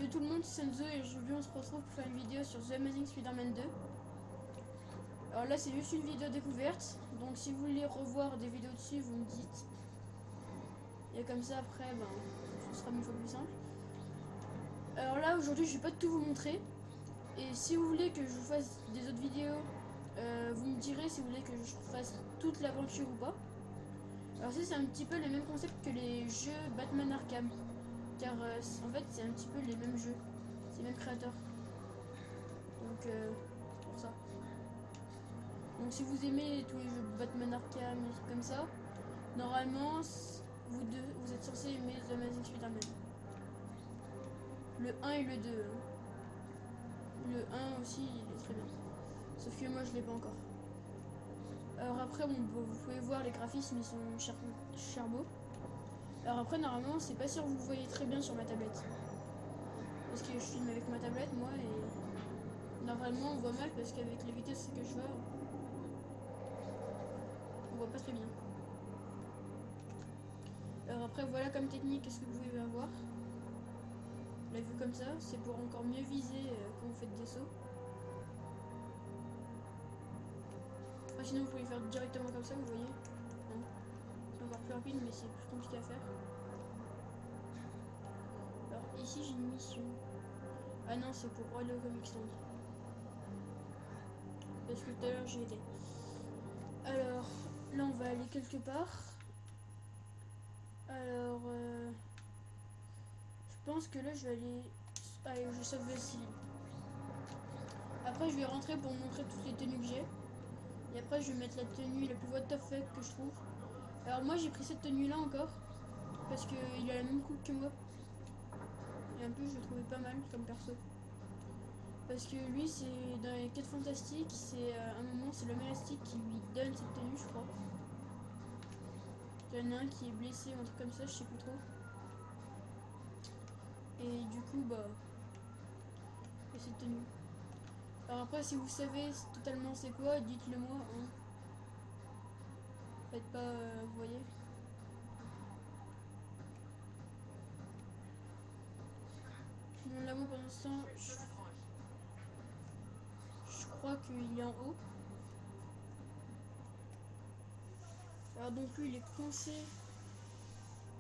Salut tout le monde, c'est Senzo et aujourd'hui on se retrouve pour faire une vidéo sur The Amazing Spider-Man 2. Alors là c'est juste une vidéo découverte, donc si vous voulez revoir des vidéos dessus vous me dites. Et comme ça après ce sera 1000 fois plus simple. Alors là aujourd'hui je vais pas tout vous montrer. Et si vous voulez que je vous fasse des autres vidéos, vous me direz si vous voulez que je fasse toute l'aventure ou pas. Alors ça c'est un petit peu le même concept que les jeux Batman Arkham. Car en fait c'est un petit peu les mêmes jeux, c'est les mêmes créateurs. Donc pour ça. Donc si vous aimez tous les jeux Batman Arkham et trucs comme ça, normalement vous êtes censé aimer The Amazing Spider-Man. Le 1 et le 2. Le 1 aussi il est très bien. Sauf que moi je l'ai pas encore. Alors après vous pouvez voir les graphismes, ils sont charbeaux. Alors après normalement c'est pas sûr que vous voyez très bien sur ma tablette. Parce que je filme avec ma tablette moi et normalement on voit mal parce qu'avec les vitesses que je veux, on voit pas très bien. Alors après voilà comme technique qu'est-ce que vous pouvez avoir. La vue comme ça, c'est pour encore mieux viser quand vous faites des sauts. Après, sinon vous pouvez faire directement comme ça, vous voyez. C'est encore plus rapide mais c'est plus compliqué à faire. Alors ici j'ai une mission. Ah non c'est pour aller au Comic Stand. Parce que tout à l'heure j'y étais. Alors là on va aller quelque part. Alors je pense que là je vais aller. Allez, je sauve Vasily. Après je vais rentrer pour montrer toutes les tenues que j'ai. Et après je vais mettre la tenue la plus what the fuck que je trouve. Alors moi j'ai pris cette tenue là encore. Parce qu'il a la même coupe que moi. Et en plus je le trouvais pas mal comme perso. Parce que lui c'est dans les 4 fantastiques, c'est à un moment c'est l'homme élastique qui lui donne cette tenue je crois. Il y en a un qui est blessé ou un truc comme ça, je sais plus trop. Et du coup cette tenue. Alors après si vous savez totalement c'est quoi, dites-le moi. Hein. Faites pas, vous voyez. Bon là moi pour l'instant je crois qu'il est en haut. Alors donc lui il est coincé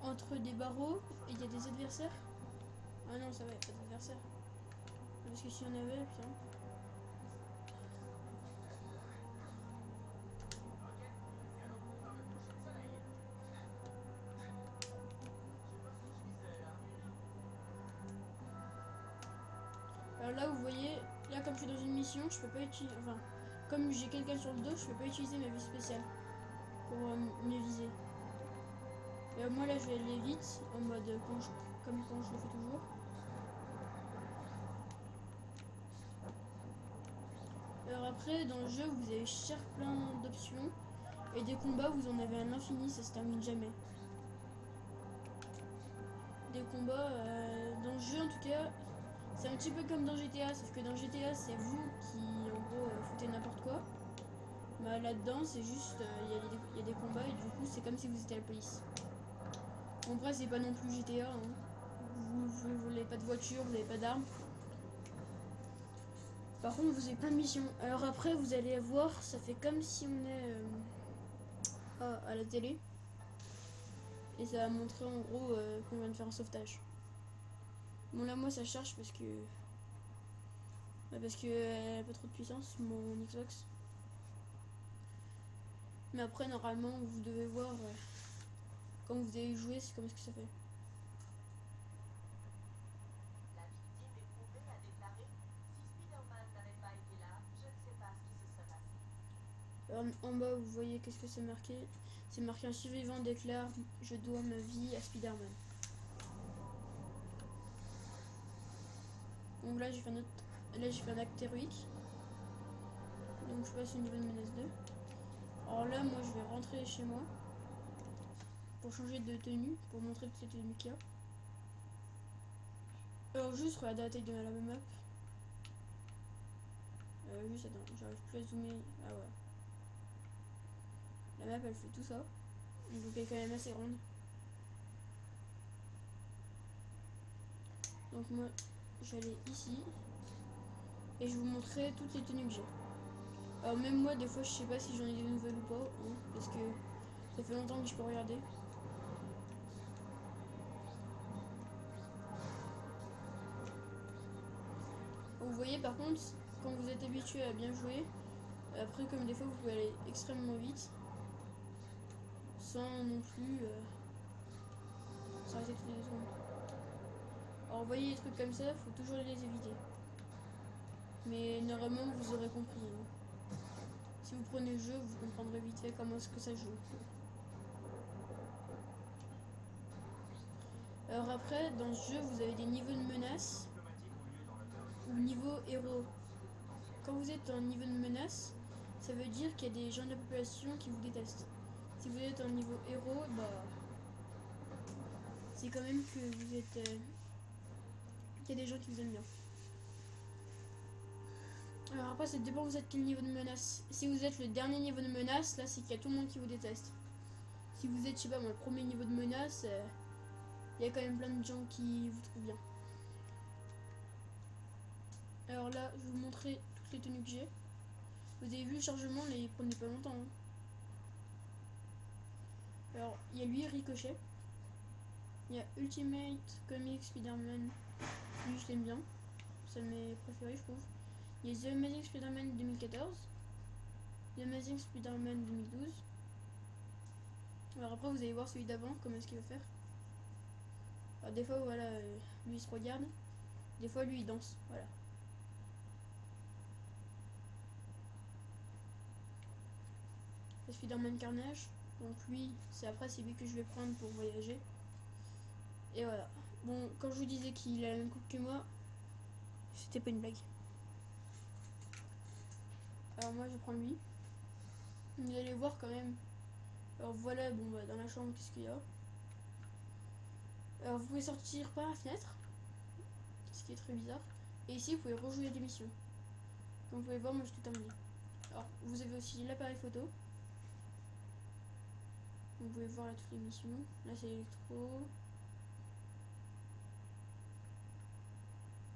entre des barreaux et il y a des adversaires. Ah non ça va, il n'y a pas d'adversaire. Parce que s'il y en avait, putain. Alors là vous voyez, là comme je suis dans une mission, je peux pas utiliser. Enfin, comme j'ai quelqu'un sur le dos, je peux pas utiliser ma vie spéciale pour mieux viser. Et moi là je vais aller vite, en mode comme quand je le fais toujours. Alors après dans le jeu vous avez plein d'options. Et des combats vous en avez à l'infini, ça se termine jamais. Des combats dans le jeu en tout cas, c'est un petit peu comme dans GTA, sauf que dans GTA c'est vous qui en gros foutez n'importe quoi. Bah, là-dedans c'est juste, il y a des combats et du coup c'est comme si vous étiez la police. En vrai c'est pas non plus GTA, hein. Vous n'avez pas de voiture, vous n'avez pas d'armes. Par contre vous avez plein de missions. Alors après vous allez voir, ça fait comme si on est à la télé. Et ça va montrer en gros qu'on vient de faire un sauvetage. Bon là moi ça charge parce que elle a pas trop de puissance mon Xbox. Mais après normalement vous devez voir quand vous allez jouer c'est comme ce que ça fait. La victime éprouvée a déclaré si Spider-Man n'avait pas été là, je ne sais pas ce qui se serait passé. Alors, en bas vous voyez qu'est-ce que c'est marqué. C'est marqué un survivant déclare je dois ma vie à Spider-Man. Donc là j'ai fait un acte héroïque. Donc je passe une nouvelle menace 2. Alors là moi je vais rentrer chez moi pour changer de tenue, pour montrer toutes les tenues qu'il y a. Alors juste regardez la taille de la map. Juste attends, j'arrive plus à zoomer. Ah ouais. La map elle fait tout ça. Donc elle est quand même assez grande. Donc moi j'allais ici et je vous montrais toutes les tenues que j'ai. Alors même moi des fois je sais pas si j'en ai des nouvelles ou pas, hein, parce que ça fait longtemps que je peux regarder. Vous voyez par contre, quand vous êtes habitué à bien jouer, après comme des fois vous pouvez aller extrêmement vite, sans non plus s'arrêter toutes les 2 secondes. Alors vous voyez les trucs comme ça, faut toujours les éviter. Mais normalement vous aurez compris. Hein. Si vous prenez le jeu, vous comprendrez vite fait comment est-ce que ça joue. Alors après, dans ce jeu, vous avez des niveaux de menace ou niveau héros. Quand vous êtes en niveau de menace, ça veut dire qu'il y a des gens de la population qui vous détestent. Si vous êtes en niveau héros, bah c'est quand même que vous êtes qu'il y a des gens qui vous aiment bien. Alors après, ça dépend vous êtes quel niveau de menace. Si vous êtes le dernier niveau de menace, là c'est qu'il y a tout le monde qui vous déteste. Si vous êtes, je sais pas moi, le premier niveau de menace, il y a quand même plein de gens qui vous trouvent bien. Alors là, je vais vous montrer toutes les tenues que j'ai. Vous avez vu le chargement, là il prenait pas longtemps. Hein. Alors, il y a lui, Ricochet. Il y a Ultimate Comics Spider-Man. Lui, je l'aime bien. C'est un de mes préférés, je trouve. Il y a The Amazing Spider-Man 2014. The Amazing Spider-Man 2012. Alors après, vous allez voir celui d'avant, comment est-ce qu'il va faire. Alors des fois, voilà, lui il se regarde. Des fois, lui il danse. Voilà. Le Spider-Man Carnage. Donc lui, c'est lui que je vais prendre pour voyager. Et voilà. Bon, quand je vous disais qu'il a la même coupe que moi, c'était pas une blague. Alors moi, je prends lui. Vous allez voir quand même. Alors voilà, bon bah dans la chambre, qu'est-ce qu'il y a? Alors vous pouvez sortir par la fenêtre, ce qui est très bizarre. Et ici, vous pouvez rejouer des missions. Comme vous pouvez voir, moi j'ai tout terminé. Alors, vous avez aussi l'appareil photo. Vous pouvez voir là toutes les missions. Là c'est l'électro.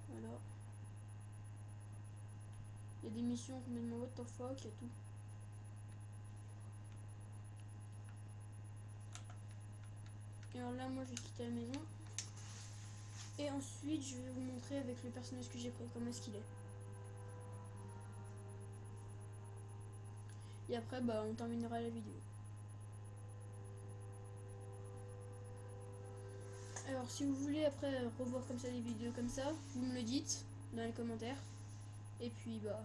Voilà. Il y a des missions complètement what the fuck, il y a tout. Et alors là, moi je vais quitter la maison. Et ensuite, je vais vous montrer avec le personnage que j'ai pris, comment est-ce qu'il est. Et après, bah, on terminera la vidéo. Alors, si vous voulez après revoir comme ça des vidéos comme ça, vous me le dites dans les commentaires. Et puis, bah,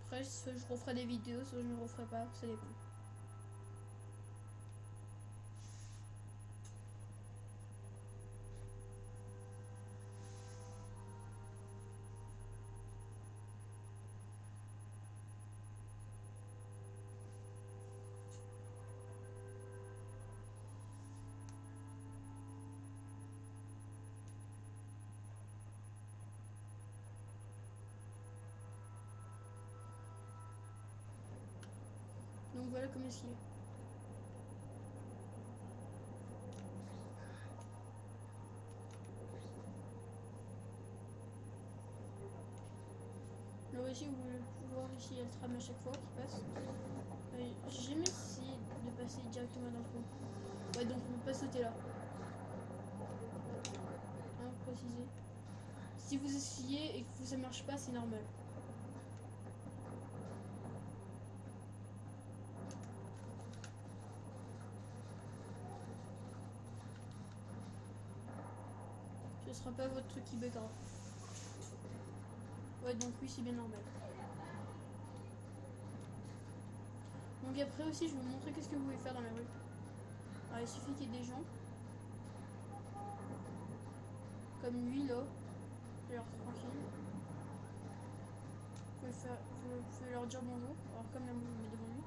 après, soit je referai des vidéos, soit je ne referai pas, ça dépend. Donc voilà comment est-ce qu'il est. Alors ici, vous pouvez voir ici, il y a le tram à chaque fois qui passe. J'ai jamais essayé de passer directement dans le pont. Ouais, donc on peut pas sauter là. Hein, préciser. Si vous essayez et que ça marche pas, c'est normal. Ce sera pas votre truc qui buggera. Ouais, donc oui, c'est bien normal. Donc après aussi, je vais vous montrer qu'est-ce que vous pouvez faire dans la rue. Alors il suffit qu'il y ait des gens. Comme lui là. Alors tranquille. Vous pouvez leur dire bonjour. Alors comme là, moi, je me mets devant lui.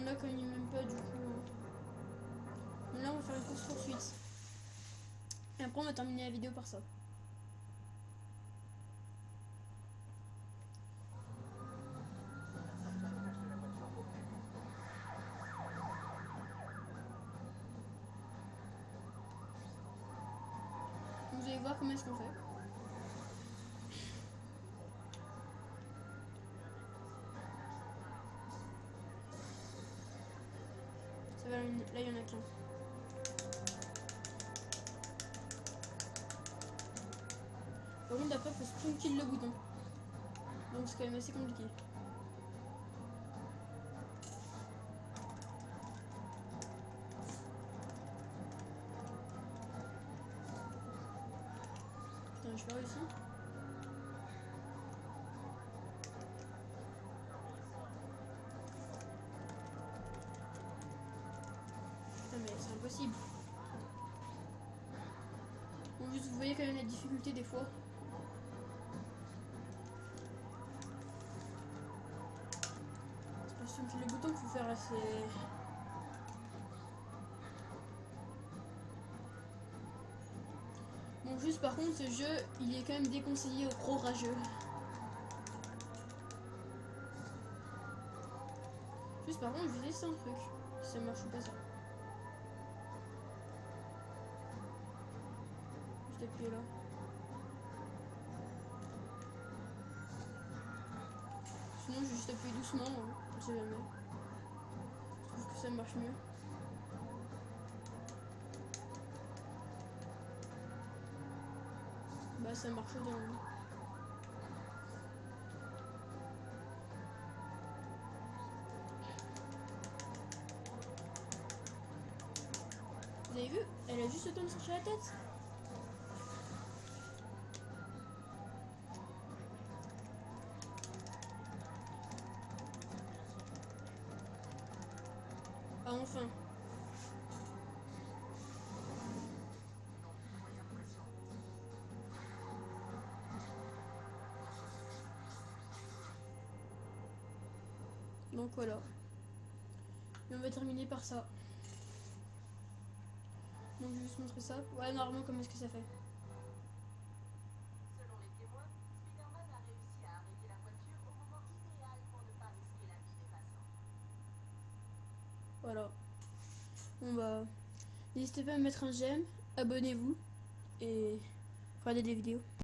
là, quand il m'aime pas, du coup. Là, on va faire une course poursuite. Et après, on va terminer la vidéo par ça. Vous allez voir comment est-ce qu'on fait. Ça va, là, il y en a qu'un. Par contre, après, il faut sprint kill le bouton. Donc, c'est quand même assez compliqué. Putain, j'ai pas réussi. Putain, mais c'est impossible. Bon, juste, vous voyez quand même la difficulté des fois. C'est pas sprint kill le bouton qu'il faut faire là, c'est... Bon, juste par contre, ce jeu, il est quand même déconseillé aux pros rageux. Juste par contre, je vais tester un truc. Si ça marche ou pas ça. Juste appuyer là. Sinon, je vais juste appuyer doucement, hein. On sait jamais. Je trouve que ça marche mieux. Bah, ça marche bien. Vous avez vu? Elle a juste le temps de sortir la tête. Ah, enfin. Donc voilà. Et on va terminer par ça. Donc je vais juste montrer ça. Ouais, normalement, comment est-ce que ça fait? Selon les témoins, Spider-Man a réussi à arrêter la voiture au moment idéal pour ne pas risquer la vie des passants. Voilà. Bon bah, n'hésitez pas à mettre un j'aime, abonnez-vous et regardez des vidéos.